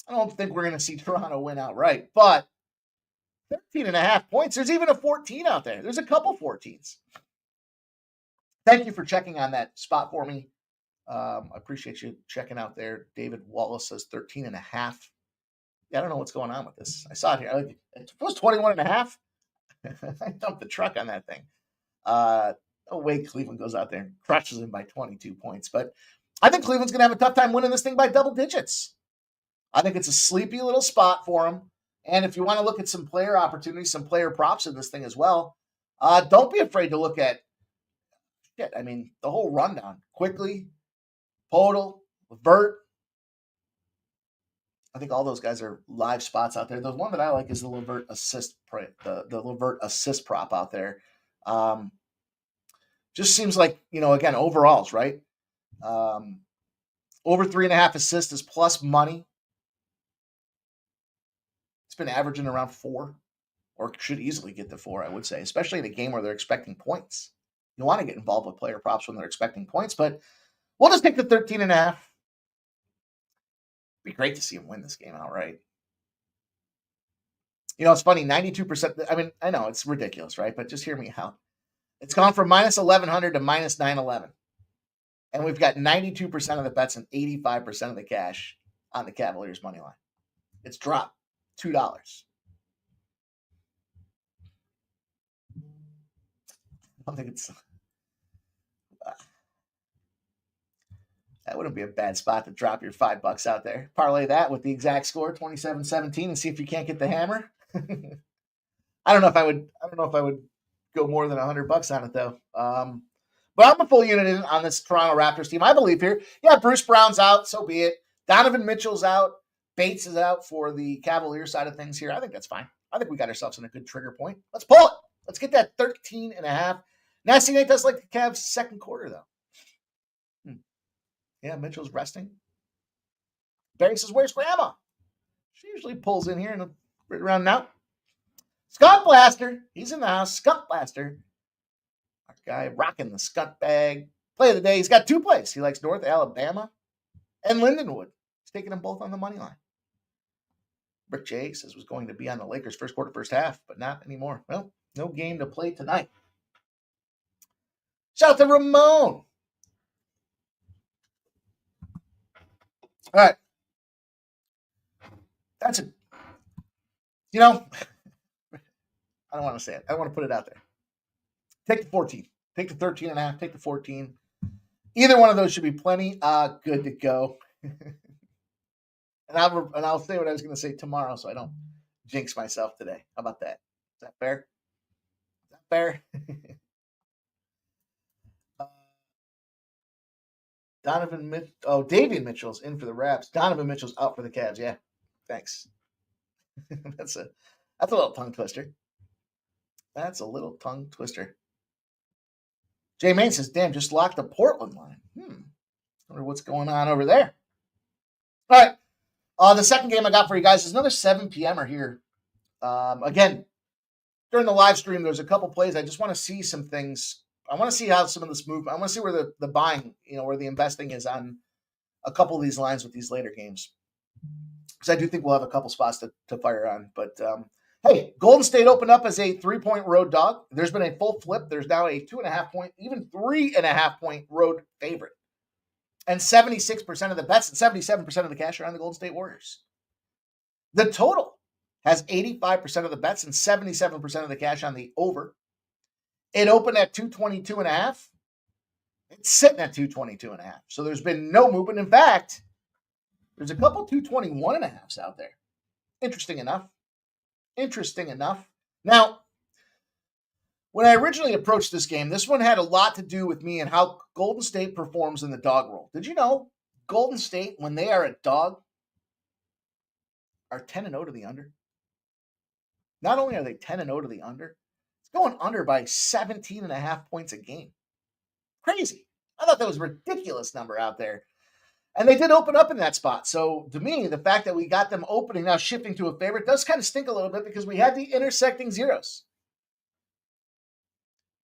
I don't think we're going to see Toronto win outright, but 13.5 points. There's even a 14 out there. There's a couple 14s. Thank you for checking on that spot for me. I appreciate you checking out there. David Wallace says 13.5. Yeah, I don't know what's going on with this. I saw it here. It was 21.5. I dumped the truck on that thing. No way Cleveland goes out there and crushes him by 22 points. But I think Cleveland's going to have a tough time winning this thing by double digits. I think it's a sleepy little spot for them. And if you want to look at some player opportunities, some player props in this thing as well, don't be afraid to look at the whole rundown. Quickly, Podol, Levert. I think all those guys are live spots out there. The one that I like is the Levert assist, the Levert assist prop out there. Just seems like, again, overalls, right? Over 3.5 assists is plus money. It's been averaging around 4, or should easily get to 4, I would say, especially in a game where they're expecting points. You want to get involved with player props when they're expecting points, but we'll just take the 13.5. It'd be great to see him win this game outright. It's funny, 92%. I mean, I know it's ridiculous, right? But just hear me out. It's gone from minus 1,100 to minus 911. And we've got 92% of the bets and 85% of the cash on the Cavaliers money line. It's dropped $2. I don't think it's... that wouldn't be a bad spot to drop your $5 out there. Parlay that with the exact score, 27-17, and see if you can't get the hammer. I don't know if I would go more than $100 on it though. But I'm a full unit in on this Toronto Raptors team. I believe here. Yeah, Bruce Brown's out, so be it. Donovan Mitchell's out. Bates is out for the Cavaliers side of things here. I think that's fine. I think we got ourselves in a good trigger point. Let's pull it. Let's get that 13.5. Nasty Nate does like the Cavs second quarter though. Yeah, Mitchell's resting. Barry says, "Where's Grandma?" She usually pulls in here and right around now. Skunk Blaster. He's in the house. Skunk Blaster. Our guy rocking the skunk bag. Play of the day. He's got 2 plays. He likes North Alabama and Lindenwood. He's taking them both on the money line. Rick J says was going to be on the Lakers first quarter, first half, but not anymore. Well, no game to play tonight. Shout out to Ramon. All right. That's it. You know, I don't want to say it. I want to put it out there. Take the 14. Take the 13 and a half. Take the 14. Either one of those should be plenty good to go. And I'll say what I was going to say tomorrow so I don't jinx myself today. How about that? Is that fair? Is that fair? Davian Mitchell's in for the Raps. Donovan Mitchell's out for the Cavs. Yeah, thanks. That's a little tongue twister. That's a little tongue twister. Jay Main says, "Damn, just locked the Portland line. Wonder what's going on over there." All right. The second game I got for you guys is another 7 p.m.er here. Again, during the live stream, there's a couple plays. I just want to see some things. I want to see how some of this move. I want to see where the buying, where the investing is on a couple of these lines with these later games. Because I do think we'll have a couple spots to fire on. But hey, Golden State opened up as a 3-point road dog. There's been a full flip. There's now a 2.5 point, even 3.5 point road favorite. And 76% of the bets and 77% of the cash are on the Golden State Warriors. The total has 85% of the bets and 77% of the cash on the over. It opened at 222.5. It's sitting at 222.5. So there's been no movement. In fact, there's a couple 221.5s out there. Interesting enough. Now, when I originally approached this game, this one had a lot to do with me and how Golden State performs in the dog roll. Did you know Golden State, when they are a dog, are 10-0 to the under? Not only are they 10-0 to the under, it's going under by 17.5 points a game. Crazy. I thought that was a ridiculous number out there. And they did open up in that spot. So to me, the fact that we got them opening, now shifting to a favorite, does kind of stink a little bit because we had the intersecting zeros.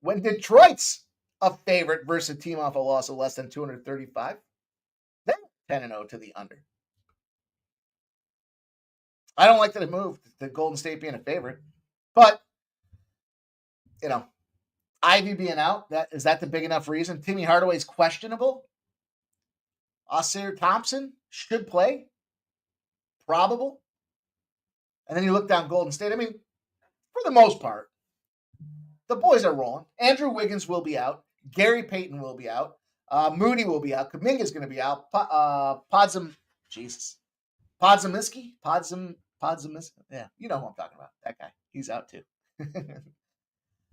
When Detroit's a favorite versus a team off a loss of less than 235, they're 10-0 to the under. I don't like that it moved, the Golden State being a favorite. But, Ivy being out, is that the big enough reason? Timmy Hardaway's questionable. Osir Thompson should play. Probable. And then you look down Golden State. I mean, for the most part, the boys are rolling. Andrew Wiggins will be out. Gary Payton will be out. Moody will be out. Kuminga's going to be out. Podzimiski? Yeah, you know who I'm talking about. That guy. He's out too.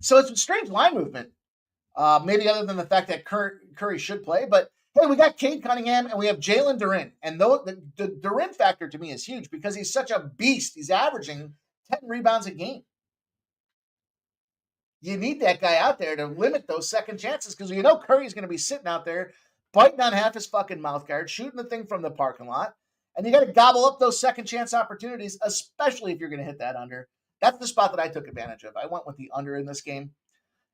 So it's a strange line movement. Maybe other than the fact that Curry should play. But, hey, we got Cade Cunningham and we have Jalen Duren. And the Duren factor to me is huge because he's such a beast. He's averaging 10 rebounds a game. You need that guy out there to limit those second chances because Curry's going to be sitting out there biting on half his fucking mouth guard, shooting the thing from the parking lot. And you got to gobble up those second chance opportunities, especially if you're going to hit that under. That's the spot that I took advantage of. I went with the under in this game.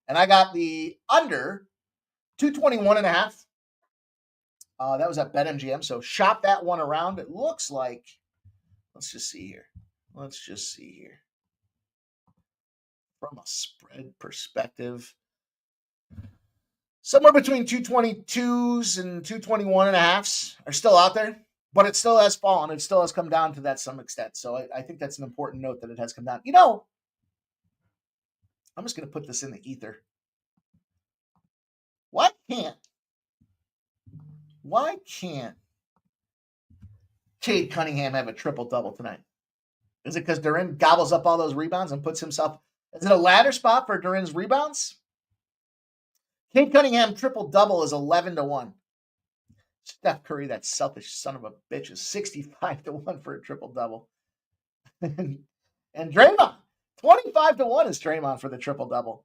And I got the under 221.5. That was at BetMGM. So shop that one around. It looks like, let's just see here. From a spread perspective, somewhere between 222s and 221.5s are still out there, but it still has fallen. It still has come down to that some extent. So I think that's an important note that it has come down. I'm just going to put this in the ether. Why can't Cade Cunningham have a triple-double tonight? Is it because Duren gobbles up all those rebounds and puts himself... Is it a ladder spot for Duren's rebounds? Cade Cunningham triple-double is 11-1. Steph Curry, that selfish son of a bitch, is 65-1 for a triple-double. And Draymond, 25-1 is Draymond for the triple-double.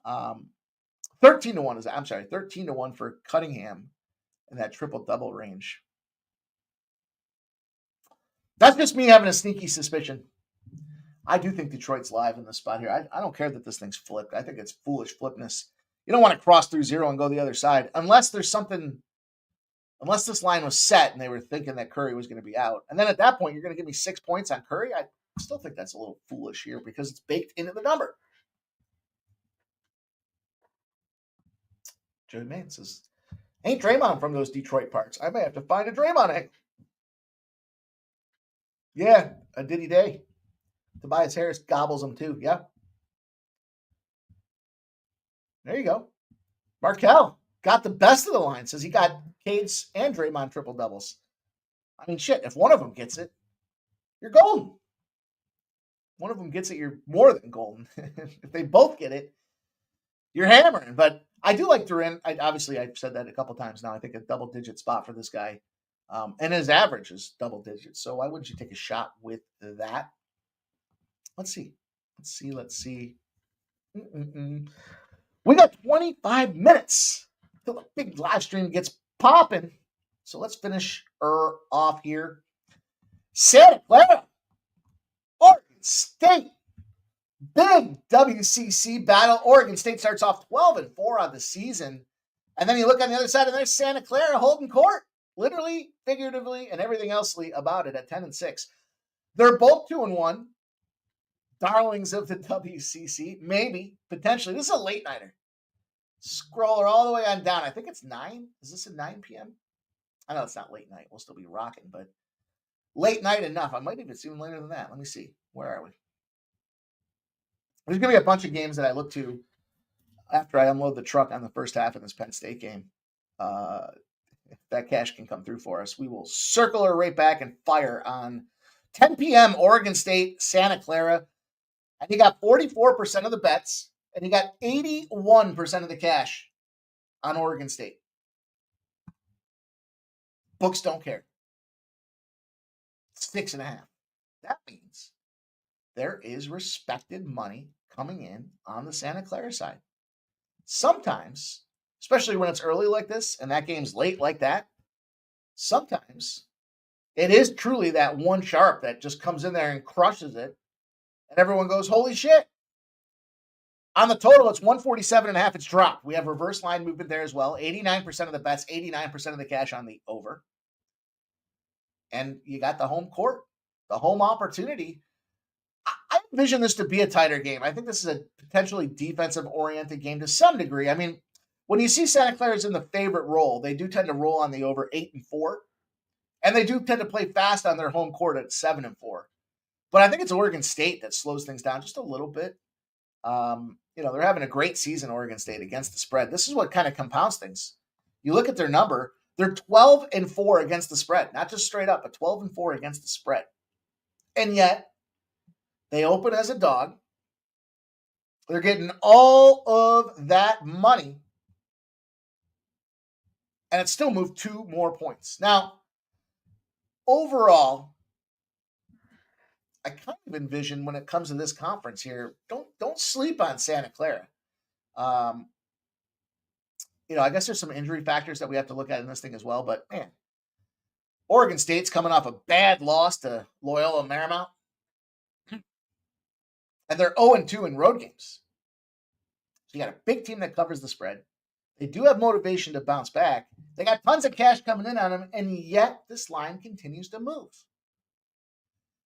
13-1 for Cunningham in that triple-double range. That's just me having a sneaky suspicion. I do think Detroit's live in the spot here. I don't care that this thing's flipped. I think it's foolish flipness. You don't want to cross through zero and go the other side unless this line was set and they were thinking that Curry was going to be out. And then at that point, you're going to give me 6 points on Curry. I still think that's a little foolish here because it's baked into the number. Joey Mann says, ain't Draymond from those Detroit parts. I may have to find a Draymond angle. Yeah, a Diddy Day. Tobias Harris gobbles them too. Yeah. There you go. Markel got the best of the line. Says he got Cade's and Draymond triple doubles. I mean, shit, if one of them gets it, you're golden. One of them gets it, you're more than golden. If they both get it, you're hammering. But I do like Duran. Obviously, I've said that a couple times now. I think a double-digit spot for this guy. And his average is double digits. So why wouldn't you take a shot with that? Let's see. We got 25 minutes till the big live stream gets popping. So let's finish her off here. Santa Clara, Oregon State, big WCC battle. Oregon State starts off 12-4 on the season. And then you look on the other side, and there's Santa Clara holding court, literally, figuratively, and everything else about it at 10-6. They're both 2-1. Darlings of the WCC, maybe, potentially. This is a late nighter. Scroller all the way on down. I think it's 9. Is this at 9 p.m.? I know it's not late night. We'll still be rocking, but late night enough. I might even see even later than that. Let me see. Where are we? There's going to be a bunch of games that I look to after I unload the truck on the first half of this Penn State game. If that cash can come through for us, we will circle her right back and fire on 10 p.m. Oregon State, Santa Clara. And you got 44% of the bets, and you got 81% of the cash on Oregon State. Books don't care. 6.5. That means there is respected money coming in on the Santa Clara side. Sometimes, especially when it's early like this and that game's late like that, sometimes it is truly that one sharp that just comes in there and crushes it. And everyone goes, holy shit. On the total, it's 147.5. It's dropped. We have reverse line movement there as well. 89% of the bets, 89% of the cash on the over. And you got the home court, the home opportunity. I envision this to be a tighter game. I think this is a potentially defensive-oriented game to some degree. I mean, when you see Santa Clara's in the favorite role, they do tend to roll on the over 8-4. And they do tend to play fast on their home court at 7-4. But I think it's Oregon State that slows things down just a little bit. They're having a great season, Oregon State, against the spread. This is what kind of compounds things. You look at their number, they're 12-4 against the spread. Not just straight up, but 12-4 against the spread. And yet, they open as a dog. They're getting all of that money. And it still moved 2 more points. Now, overall, I kind of envision when it comes to this conference here, don't sleep on Santa Clara. I guess there's some injury factors that we have to look at in this thing as well. But, man, Oregon State's coming off a bad loss to Loyola Marymount. And they're 0-2 in road games. So you got a big team that covers the spread. They do have motivation to bounce back. They got tons of cash coming in on them, and yet this line continues to move.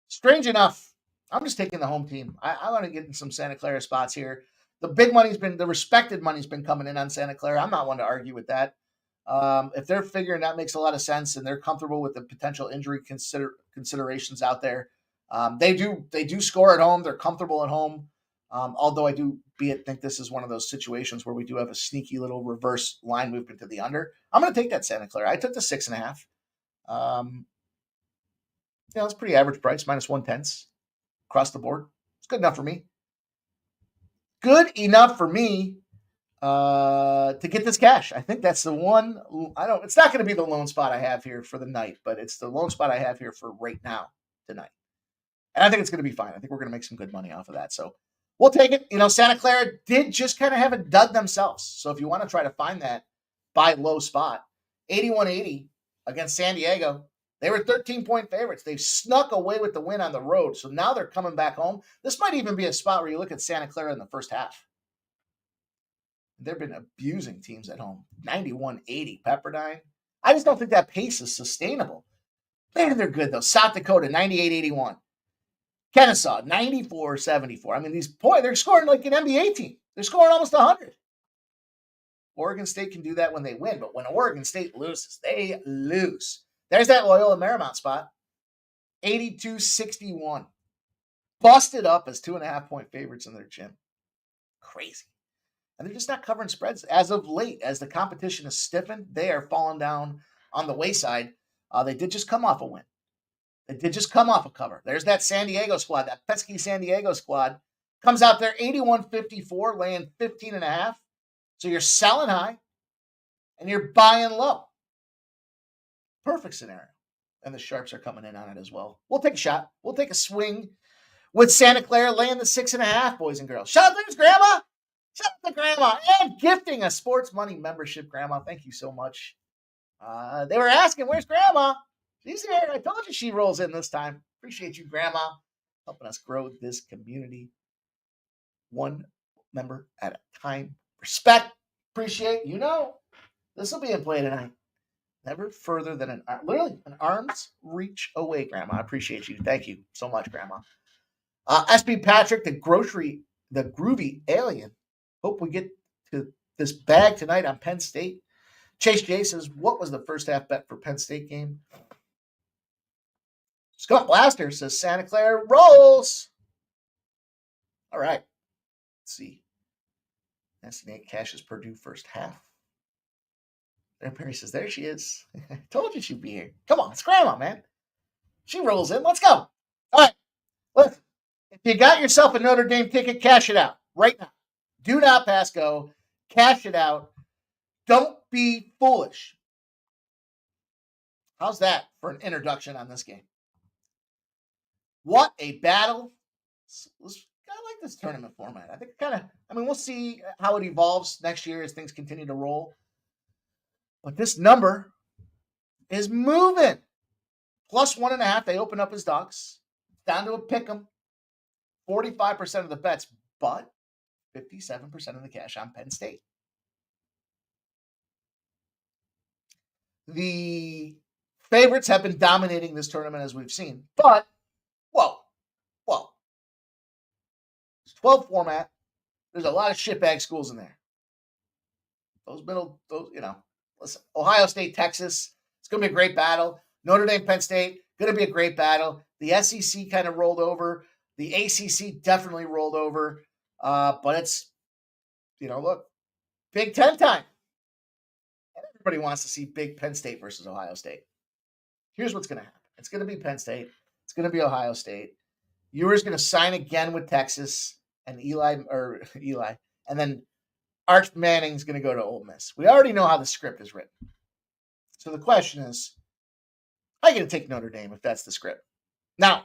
Strange enough, I'm just taking the home team. I want to get in some Santa Clara spots here. The respected money's been coming in on Santa Clara. I'm not one to argue with that. If they're figuring that makes a lot of sense and they're comfortable with the potential injury considerations out there, they do score at home. They're comfortable at home. Although I do think this is one of those situations where we do have a sneaky little reverse line movement to the under. I'm going to take that Santa Clara. I took the 6.5. It's pretty average price, -1/10 across the board. It's good enough for me. Good enough for me to get this cash. I think that's the one. It's not going to be the lone spot I have here for the night, but it's the lone spot I have here for right now tonight. And I think it's going to be fine. I think we're going to make some good money off of that. So we'll take it. Santa Clara did just kind of have a dud themselves. So if you want to try to find that buy low spot, 81-80 against San Diego. They were 13-point favorites. They've snuck away with the win on the road. So now they're coming back home. This might even be a spot where you look at Santa Clara in the first half. They've been abusing teams at home. 91-80 Pepperdine. I just don't think that pace is sustainable. Man, they're good, though. South Dakota, 98-81. Kennesaw, 94-74. I mean, they're scoring like an NBA team. They're scoring almost 100. Oregon State can do that when they win, but when Oregon State loses, they lose. There's that Loyola Marymount spot. 82-61. Busted up as 2.5-point favorites in their gym. Crazy. And they're just not covering spreads as of late. As the competition has stiffened, they are falling down on the wayside. They did just come off a win. They did just come off a cover. There's that San Diego squad, that pesky San Diego squad. Comes out there 81-54, laying 15.5. So you're selling high and you're buying low. Perfect scenario. And the Sharps are coming in on it as well. We'll take a shot. We'll take a swing with Santa Clara laying the 6.5, boys and girls. Shout out to Grandma. Shout out to Grandma. And gifting a sports money membership, Grandma. Thank you so much. They were asking, where's Grandma? She's here. I told you she rolls in this time. Appreciate you, Grandma, helping us grow this community. One member at a time. Respect. Appreciate. You know, this will be in play tonight. Never further than literally an arm's reach away, Grandma. I appreciate you. Thank you so much, Grandma. SB Patrick, the groovy alien. Hope we get to this bag tonight on Penn State. Chase J says, what was the first half bet for Penn State game? Scott Blaster says Santa Clara rolls. All right. Let's see. NCAA cashes Purdue first half. There Perry says, there she is. I told you she'd be here. Come on, it's Grandma, man. She rolls in. Let's go. All right. Listen, if you got yourself a Notre Dame ticket, cash it out right now. Do not pass go. Cash it out. Don't be foolish. How's that for an introduction on this game? What a battle. I like this tournament format. I think we'll see how it evolves next year as things continue to roll. But this number is moving. Plus 1.5. They open up as dogs. Down to a pick 'em. 45% of the bets, but 57% of the cash on Penn State. The favorites have been dominating this tournament as we've seen. But, whoa. It's 12 format. There's a lot of shitbag schools in there. Listen, Ohio State, Texas, it's going to be a great battle. Notre Dame, Penn State, going to be a great battle. The SEC kind of rolled over. The ACC definitely rolled over. But it's, look, Big Ten time. Everybody wants to see big Penn State versus Ohio State. Here's what's going to happen. It's going to be Penn State. It's going to be Ohio State. Ewers going to sign again with Texas and Eli, and then Arch Manning's going to go to Ole Miss. We already know how the script is written. So the question is, how are you going to take Notre Dame if that's the script? Now,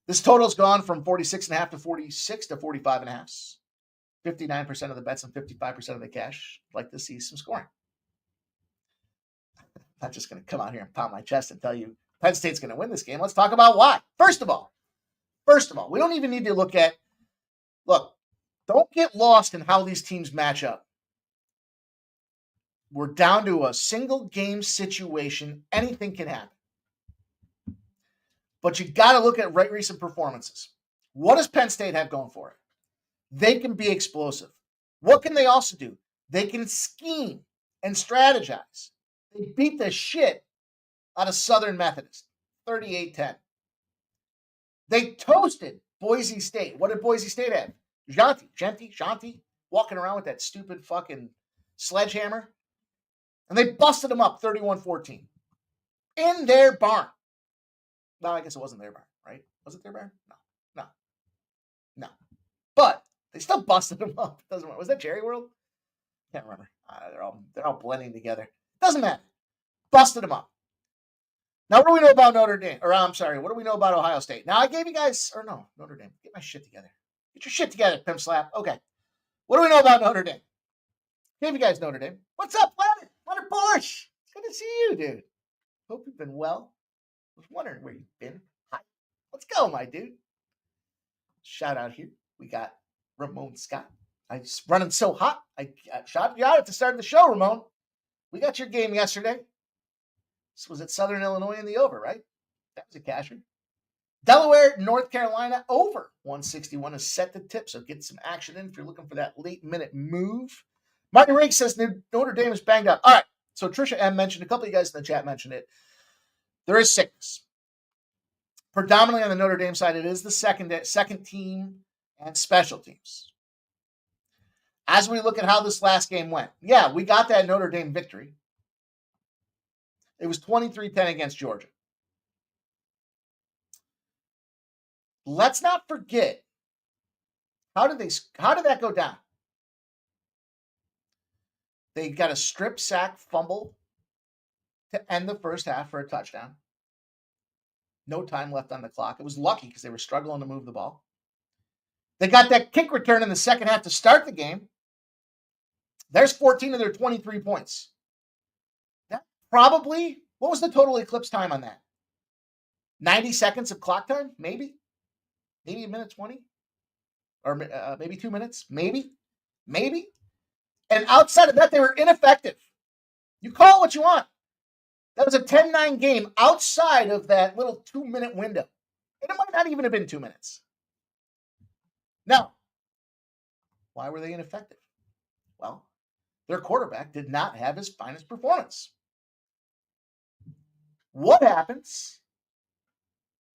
this total's gone from 46.5 to 46 to 45.5. 59% of the bets and 55% of the cash. I'd like to see some scoring. I'm not just going to come out here and pound my chest and tell you Penn State's going to win this game. Let's talk about why. First of all, we don't even need to look, don't get lost in how these teams match up. We're down to a single game situation. Anything can happen. But you got to look at recent performances. What does Penn State have going for it? They can be explosive. What can they also do? They can scheme and strategize. They beat the shit out of Southern Methodist, 38-10. They toasted Boise State. What did Boise State have? Shanti, walking around with that stupid fucking sledgehammer. And they busted them up 31-14 in their barn. No, I guess it wasn't their barn, right? Was it their barn? No. But they still busted them up. Doesn't matter. Was that Jerry World? Can't remember. They're all blending together. Doesn't matter. Busted them up. Now, what do we know about Notre Dame? What do we know about Ohio State? Now, I gave you guys, Notre Dame. Get my shit together. Get your shit together, Pimp Slap. Okay. What do we know about Notre Dame? Gave you guys Notre Dame. What's up, Leonard Bush? It's good to see you, dude. Hope you've been well. I was wondering where you've been. Hi. Let's go, my dude. Shout out here. We got Ramon Scott. I was running so hot. I shot you out at the start of the show, Ramon. We got your game yesterday. This was at Southern Illinois in the over, right? That was a casher. Delaware, North Carolina, over 161 is set to tip. So get some action in if you're looking for that late minute move. Marty Riggs says Notre Dame is banged up. All right. So Trisha M mentioned, a couple of you guys in the chat mentioned it. There is sickness. Predominantly on the Notre Dame side, it is the second team and special teams. As we look at how this last game went, yeah, we got that Notre Dame victory. It was 23-10 against Georgia. Let's not forget, how did that go down? They got a strip sack fumble to end the first half for a touchdown. No time left on the clock. It was lucky because they were struggling to move the ball. They got that kick return in the second half to start the game. There's 14 of their 23 points. That probably, what was the total eclipse time on that? 90 seconds of clock time? Maybe a minute 20? Or maybe 2 minutes? Maybe. And outside of that, they were ineffective. You call it what you want. That was a 10-9 game outside of that little 2-minute window. And it might not even have been 2 minutes. Now, why were they ineffective? Well, their quarterback did not have his finest performance. What happens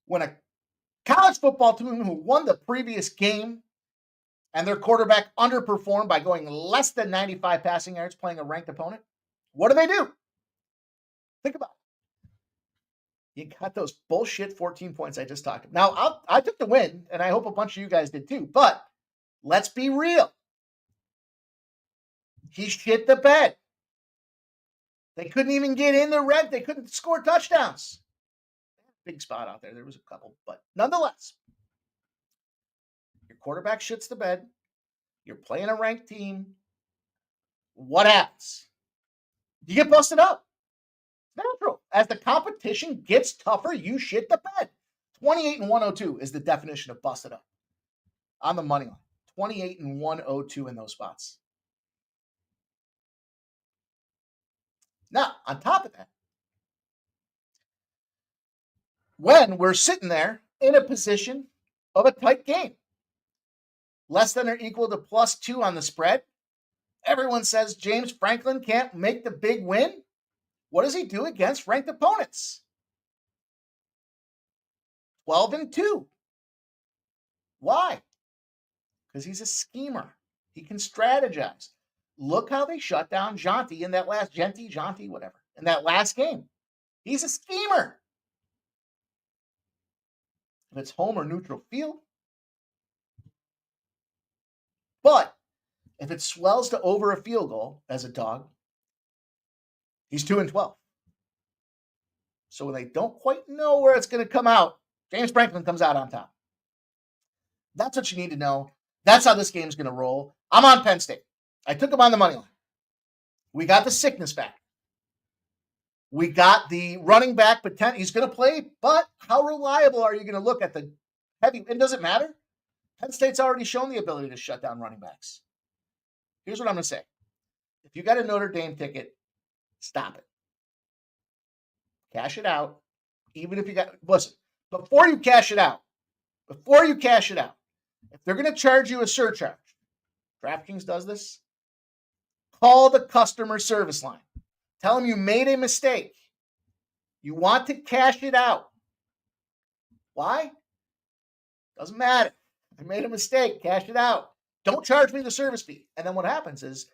when a college football team who won the previous game and their quarterback underperformed by going less than 95 passing yards playing a ranked opponent? What do? Think about it. You got those bullshit 14 points I just talked about. Now, I took the win, and I hope a bunch of you guys did too, but let's be real. He shit the bed. They couldn't even get in the red. They couldn't score touchdowns. Big spot out there. There was a couple, but nonetheless, your quarterback shits the bed. You're playing a ranked team. What happens? You get busted up. Natural. As the competition gets tougher, you shit the bed. 28-102 is the definition of busted up on the money line. 28-102 in those spots. Now, on top of that, when we're sitting there in a position of a tight game, less than or equal to +2 on the spread, everyone says James Franklin can't make the big win. What does he do against ranked opponents? 12-2. Why? Because he's a schemer. He can strategize. Look how they shut down Jonty in that last in that last game. He's a schemer. If it's home or neutral field. But if it swells to over a field goal as a dog, he's 2-12. So when they don't quite know where it's going to come out, James Franklin comes out on top. That's what you need to know. That's how this game's going to roll. I'm on Penn State. I took him on the money line. We got the sickness back. We got the running back, but he's going to play, but how reliable are you going to look at the heavy? And does it matter? Penn State's already shown the ability to shut down running backs. Here's what I'm going to say. If you got a Notre Dame ticket, stop it. Cash it out. Even if you got, listen, before you cash it out, if they're going to charge you a surcharge, DraftKings does this, call the customer service line. Tell them you made a mistake. You want to cash it out. Why? Doesn't matter. I made a mistake. Cash it out. Don't charge me the service fee. And then what happens is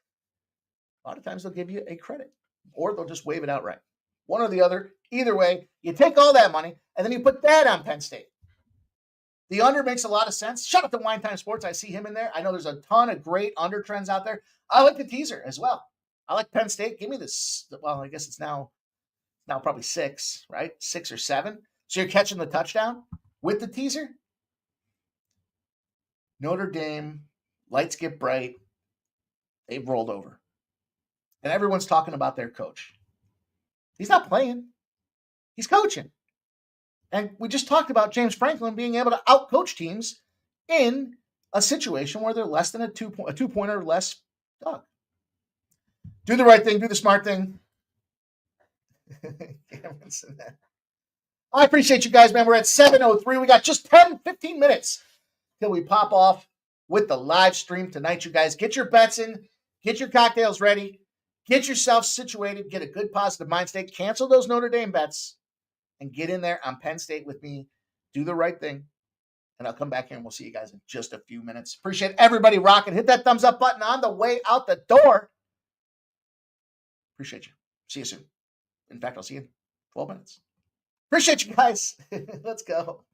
a lot of times they'll give you a credit or they'll just waive it outright. One or the other. Either way, you take all that money and then you put that on Penn State. The under makes a lot of sense. Shout out to Wine Time Sports. I see him in there. I know there's a ton of great under trends out there. I like the teaser as well. I like Penn State. Give me this. Well, I guess it's now probably 6, right? 6 or 7. So you're catching the touchdown with the teaser. Notre Dame, lights get bright. They've rolled over. And everyone's talking about their coach. He's not playing. He's coaching. And we just talked about James Franklin being able to outcoach teams in a situation where they're less than a 2-pointer or less dog. Do the right thing. Do the smart thing. I appreciate you guys, man. We're at 7:03. We got just 10-15 minutes till we pop off with the live stream tonight. You guys get your bets in. Get your cocktails ready. Get yourself situated. Get a good positive mind state. Cancel those Notre Dame bets and get in there on Penn State with me. Do the right thing. And I'll come back here and we'll see you guys in just a few minutes. Appreciate everybody rocking. Hit that thumbs up button on the way out the door. Appreciate you. See you soon. In fact, I'll see you in 12 minutes. Appreciate you guys. Let's go.